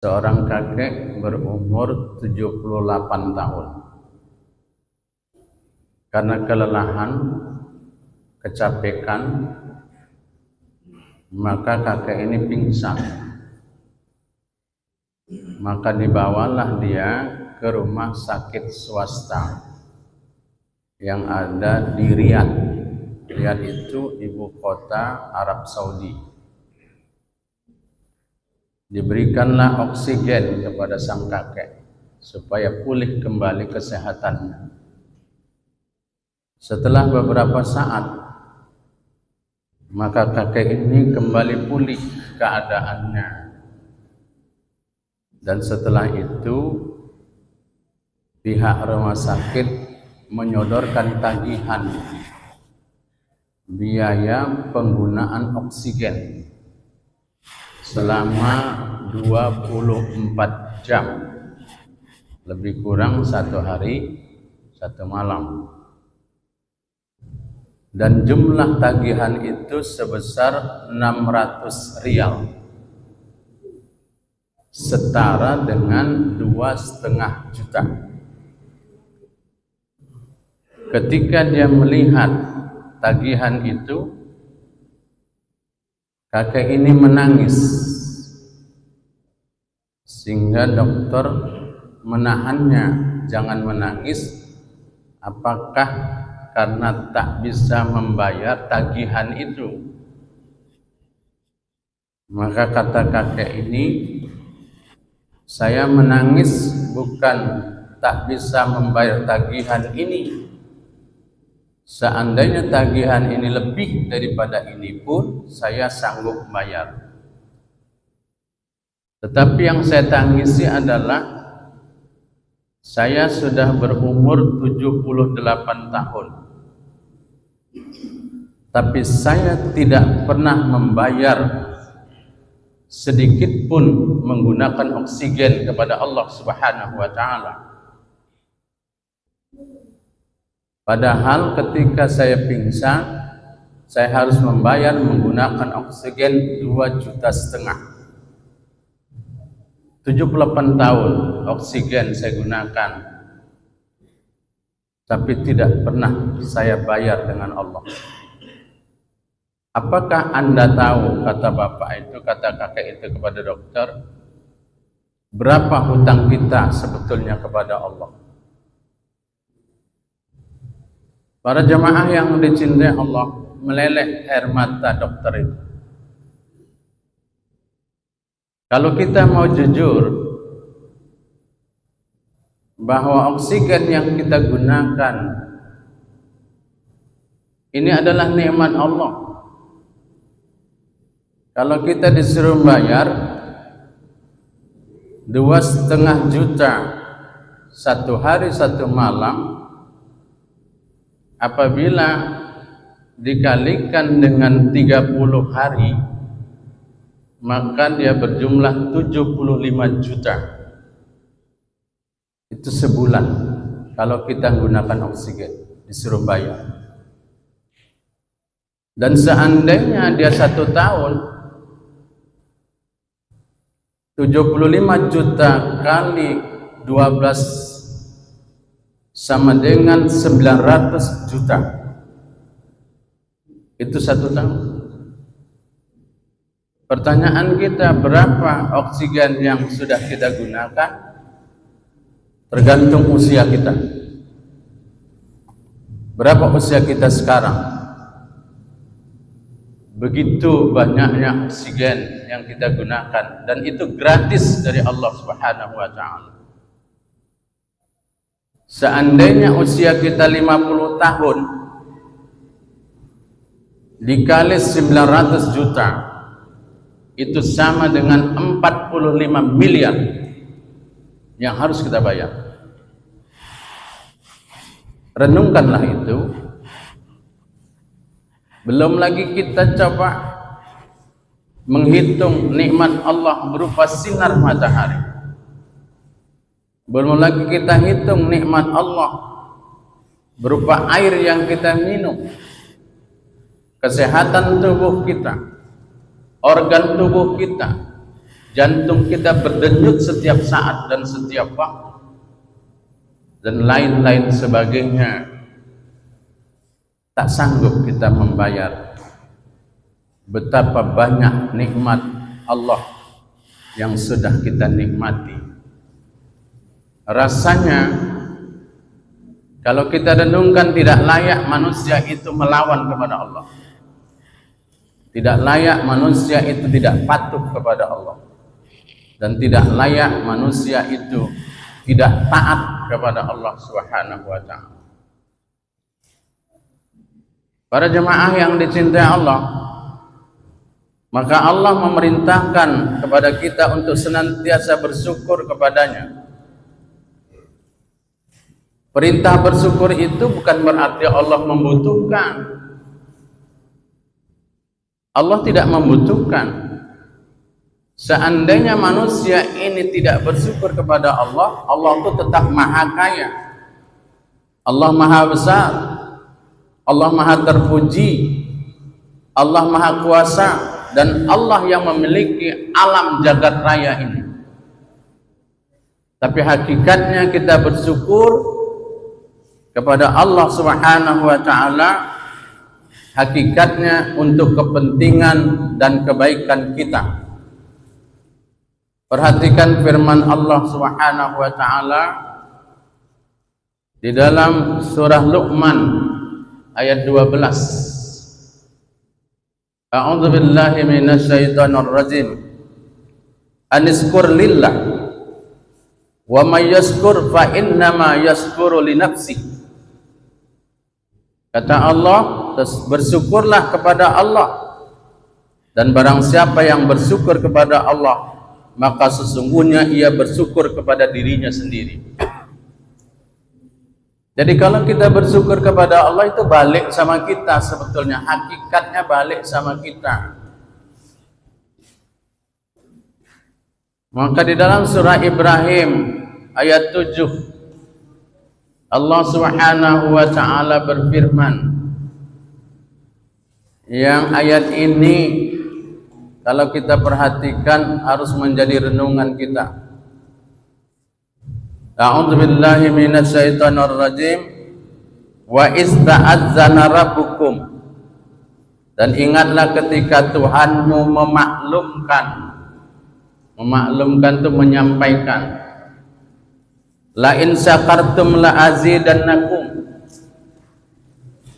Seorang kakek berumur 78 tahun. Karena kelelahan, kecapekan, maka kakek ini pingsan. Maka dibawalah dia ke rumah sakit swasta yang ada di Riyadh. Riyadh itu ibu kota Arab Saudi. Diberikanlah oksigen kepada sang kakek supaya pulih kembali kesehatannya. Setelah beberapa saat, maka kakek ini kembali pulih keadaannya. Dan setelah itu, pihak rumah sakit menyodorkan tagihan biaya penggunaan oksigen selama 24 jam, lebih kurang 1 hari 1 malam. Dan jumlah tagihan itu sebesar 600 rial, setara dengan 2,5 juta. Ketika dia melihat tagihan itu, kakek ini menangis, sehingga dokter menahannya, jangan menangis. Apakah karena tak bisa membayar tagihan itu? Maka kata kakek ini, saya menangis bukan tak bisa membayar tagihan ini. Seandainya tagihan ini lebih daripada ini pun saya sanggup bayar. Tetapi yang saya tangisi adalah saya sudah berumur 78 tahun, tapi saya tidak pernah membayar sedikit pun menggunakan oksigen kepada Allah Subhanahu wa Ta'ala. Padahal ketika saya pingsan, saya harus membayar menggunakan oksigen 2,5 juta. 78 tahun oksigen saya gunakan, tapi tidak pernah saya bayar dengan Allah. Apakah Anda tahu, kata bapak itu, kata kakek itu kepada dokter, berapa hutang kita sebetulnya kepada Allah? Para jemaah yang dicintai Allah, meleleh air mata dokter itu. Kalau kita mau jujur bahwa oksigen yang kita gunakan ini adalah nikmat Allah. Kalau kita disuruh bayar 2,5 juta 1 hari 1 malam, apabila dikalikan dengan 30 hari, maka dia berjumlah 75 juta. Itu sebulan kalau kita gunakan oksigen, disuruh bayar. Dan seandainya dia 1 tahun, 75 juta kali 12 sama dengan 900 juta. Itu 1 tahun. Pertanyaan kita, berapa oksigen yang sudah kita gunakan? Tergantung usia kita. Berapa usia kita sekarang? Begitu banyaknya oksigen yang kita gunakan, dan itu gratis dari Allah Subhanahu wa Ta'ala. Seandainya usia kita 50 tahun dikali 900 juta, itu sama dengan 45 miliar yang harus kita bayar. Renungkanlah itu. Belum lagi kita coba menghitung nikmat Allah berupa sinar matahari. Belum lagi kita hitung nikmat Allah berupa air yang kita minum, kesehatan tubuh kita, organ tubuh kita, jantung kita berdenyut setiap saat dan setiap waktu, dan lain-lain sebagainya. Tak sanggup kita membayar betapa banyak nikmat Allah yang sudah kita nikmati. Rasanya kalau kita renungkan, tidak layak manusia itu melawan kepada Allah. Tidak layak manusia itu tidak patuh kepada Allah. Dan tidak layak manusia itu tidak taat kepada Allah Subhanahu wa ta'ala. Para jemaah yang dicintai Allah, maka Allah memerintahkan kepada kita untuk senantiasa bersyukur kepadanya. Perintah bersyukur itu bukan berarti Allah membutuhkan. Allah tidak membutuhkan. Seandainya manusia ini tidak bersyukur kepada Allah, Allah itu tetap maha kaya, Allah maha besar, Allah maha terpuji, Allah maha kuasa, dan Allah yang memiliki alam jagat raya ini. Tapi hakikatnya kita bersyukur kepada Allah Subhanahu wa ta'ala, hakikatnya untuk kepentingan dan kebaikan kita. Perhatikan firman Allah Subhanahu wa ta'ala di dalam surah Luqman ayat 12. A'udzu billahi minasyaitonir rajim. Aniskur lillah wa may yaskur fa innama yaskuru li nafsi. Kata Allah, bersyukurlah kepada Allah, dan barang siapa yang bersyukur kepada Allah, maka sesungguhnya ia bersyukur kepada dirinya sendiri. Jadi kalau kita bersyukur kepada Allah, itu balik sama kita, sebetulnya hakikatnya balik sama kita. Maka di dalam surah Ibrahim ayat 7, Allah Subhanahu wa ta'ala berfirman, yang ayat ini kalau kita perhatikan harus menjadi renungan kita. A'udzu billahi minasyaitonir rajim. Wa ista'adzana rabbukum, dan ingatlah ketika Tuhanmu memaklumkan itu menyampaikan, la in syakartum la azidannakum,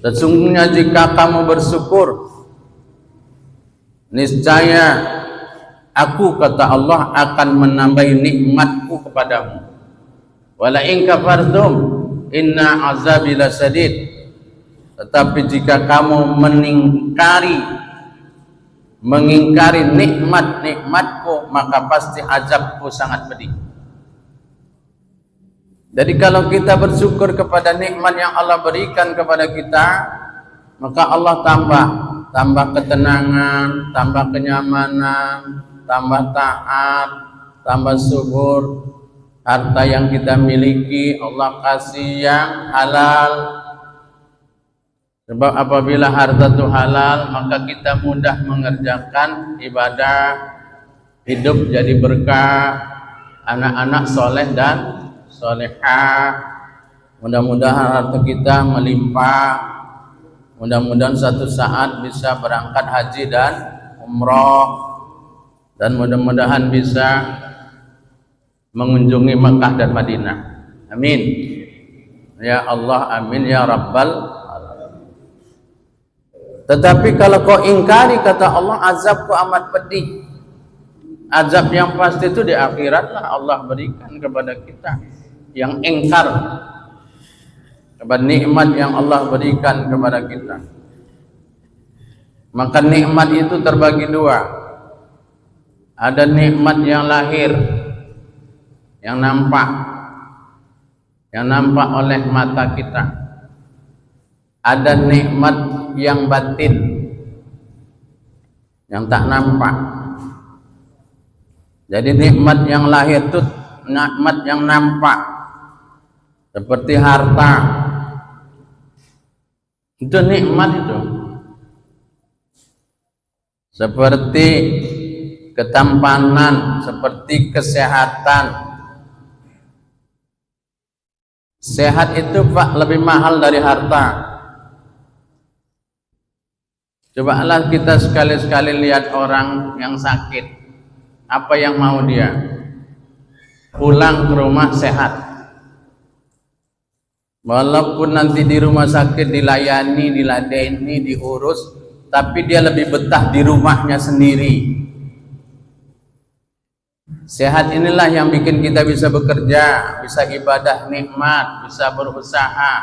sesungguhnya jika kamu bersyukur, niscaya aku, kata Allah, akan menambahi nikmatku kepadamu. Wala in kafartum inna azabi lasadid, tetapi jika kamu mengingkari nikmat-nikmatku, maka pasti azabku sangat pedih. Jadi kalau kita bersyukur kepada nikmat yang Allah berikan kepada kita, maka Allah tambah ketenangan, tambah kenyamanan, tambah taat, tambah subur. Harta yang kita miliki Allah kasih yang halal. Sebab apabila harta itu halal, maka kita mudah mengerjakan ibadah, hidup jadi berkah, anak-anak soleh dan solehah. Mudah-mudahan harta kita melimpah. Mudah-mudahan suatu saat bisa berangkat haji dan umroh, dan mudah-mudahan bisa mengunjungi Mekah dan Madinah. Amin. Ya Allah, amin ya Rabbal alamin. Tetapi kalau kau ingkari, kata Allah, azabku amat pedih. Azab yang pasti itu di akhirat lah Allah berikan kepada kita yang ingkar kepada nikmat yang Allah berikan kepada kita. Maka nikmat itu terbagi dua. Ada nikmat yang lahir, yang nampak oleh mata kita. Ada nikmat yang batin, yang tak nampak. Jadi nikmat yang lahir itu nikmat yang nampak, seperti harta. Itu nikmat itu. Seperti ketampanan, seperti kesehatan. Sehat itu Pak lebih mahal dari harta. Cobalah kita sekali-sekali lihat orang yang sakit, apa yang mau dia? Pulang ke rumah sehat. Walaupun nanti di rumah sakit dilayani, diladeni, diurus, tapi dia lebih betah di rumahnya sendiri. Sehat inilah yang bikin kita bisa bekerja, bisa ibadah nikmat, bisa berusaha.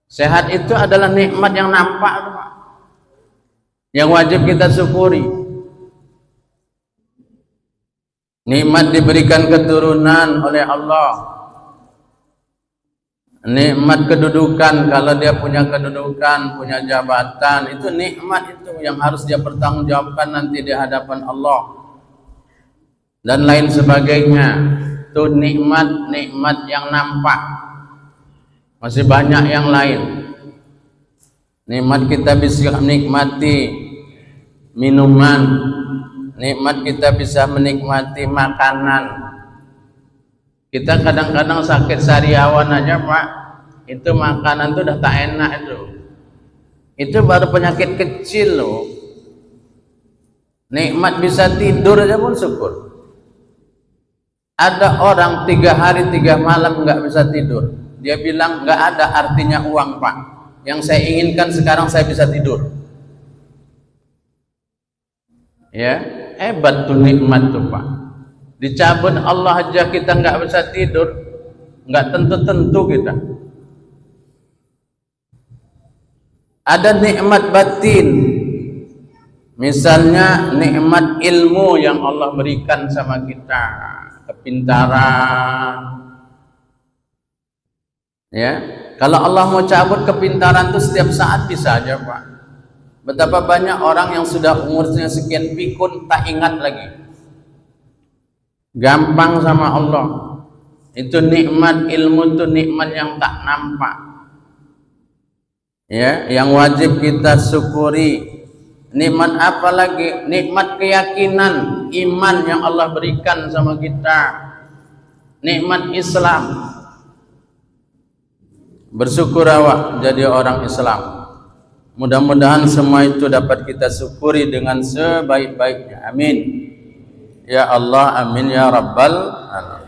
Sehat itu adalah nikmat yang nampak, yang wajib kita syukuri. Nikmat diberikan keturunan oleh Allah. Nikmat kedudukan, kalau dia punya kedudukan, punya jabatan, itu nikmat itu yang harus dia pertanggungjawabkan nanti di hadapan Allah. Dan lain sebagainya. Itu nikmat-nikmat yang nampak. Masih banyak yang lain. Nikmat kita bisa menikmati minuman, nikmat kita bisa menikmati makanan. Kita kadang-kadang sakit sariawan aja Pak, itu makanan itu udah tak enak itu. Itu baru penyakit kecil loh. Nikmat bisa tidur aja pun syukur. Ada orang 3 hari 3 malam nggak bisa tidur. Dia bilang nggak ada artinya uang Pak. Yang saya inginkan sekarang saya bisa tidur. Ya, hebat tuh nikmat tuh Pak. Dicabut Allah aja kita nggak bisa tidur, nggak tentu-tentu kita. Ada nikmat batin, misalnya nikmat ilmu yang Allah berikan sama kita, kepintaran. Ya, kalau Allah mau cabut kepintaran itu setiap saat bisa aja Pak. Betapa banyak orang yang sudah umurnya sekian pikun tak ingat lagi. Gampang sama Allah. Itu nikmat ilmu, itu nikmat yang tak nampak. Ya, yang wajib kita syukuri. Nikmat apa lagi? Nikmat keyakinan, iman yang Allah berikan sama kita. Nikmat Islam. Bersyukur awak jadi orang Islam. Mudah-mudahan semua itu dapat kita syukuri dengan sebaik-baiknya. Amin. Ya Allah, amin ya Rabbal alamin.